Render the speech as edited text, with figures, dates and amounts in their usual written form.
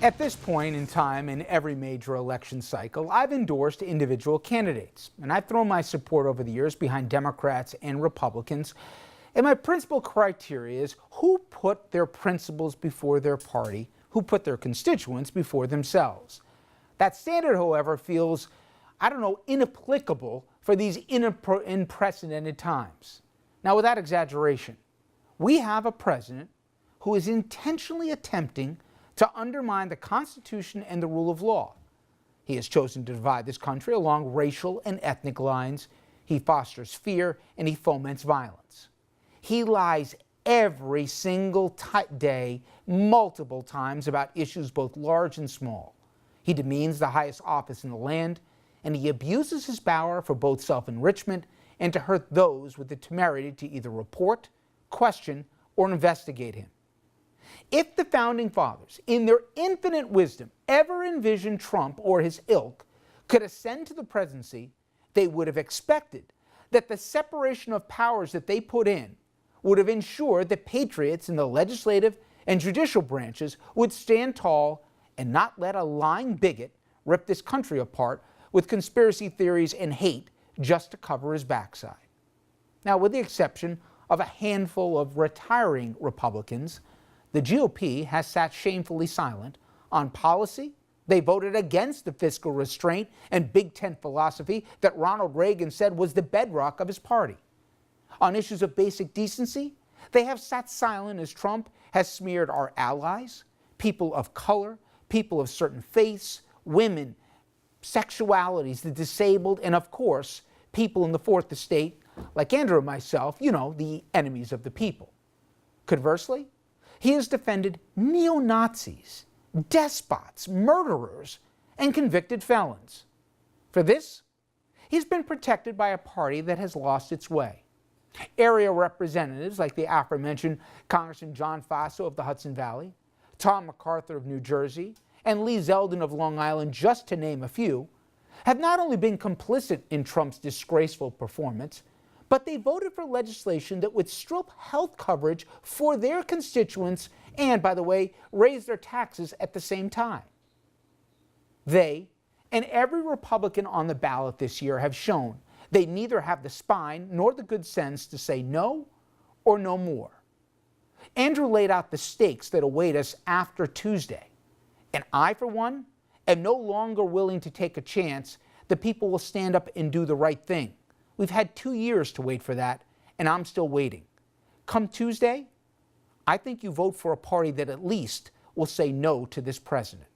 At this point in time in every major election cycle, I've endorsed individual candidates, and I've thrown my support over the years behind Democrats and Republicans. And my principal criteria is who put their principles before their party, who put their constituents before themselves. That standard, however, feels, inapplicable for these unprecedented times. Now, without exaggeration, we have a president who is intentionally attempting to undermine the Constitution and the rule of law. He has chosen to divide this country along racial and ethnic lines. He fosters fear and he foments violence. He lies every single day, multiple times, about issues both large and small. He demeans the highest office in the land, and he abuses his power for both self-enrichment and to hurt those with the temerity to either report, question, or investigate him. If the Founding Fathers, in their infinite wisdom, ever envisioned Trump or his ilk could ascend to the presidency, they would have expected that the separation of powers that they put in would have ensured that patriots in the legislative and judicial branches would stand tall and not let a lying bigot rip this country apart with conspiracy theories and hate just to cover his backside. Now, with the exception of a handful of retiring Republicans, the GOP has sat shamefully silent on policy. They voted against the fiscal restraint and Big Tent philosophy that Ronald Reagan said was the bedrock of his party. On issues of basic decency, they have sat silent as Trump has smeared our allies, people of color, people of certain faiths, women, sexualities, the disabled, and of course, people in the fourth estate, like Andrew and myself, the enemies of the people. Conversely, he has defended neo-Nazis, despots, murderers, and convicted felons. For this, he's been protected by a party that has lost its way. Area representatives like the aforementioned Congressman John Faso of the Hudson Valley, Tom MacArthur of New Jersey, and Lee Zeldin of Long Island, just to name a few, have not only been complicit in Trump's disgraceful performance, but they voted for legislation that would strip health coverage for their constituents and, by the way, raise their taxes at the same time. They and every Republican on the ballot this year have shown they neither have the spine nor the good sense to say no or no more. Andrew laid out the stakes that await us after Tuesday, and I, for one, am no longer willing to take a chance that people will stand up and do the right thing. We've had 2 years to wait for that, and I'm still waiting. Come Tuesday, I think you vote for a party that at least will say no to this president.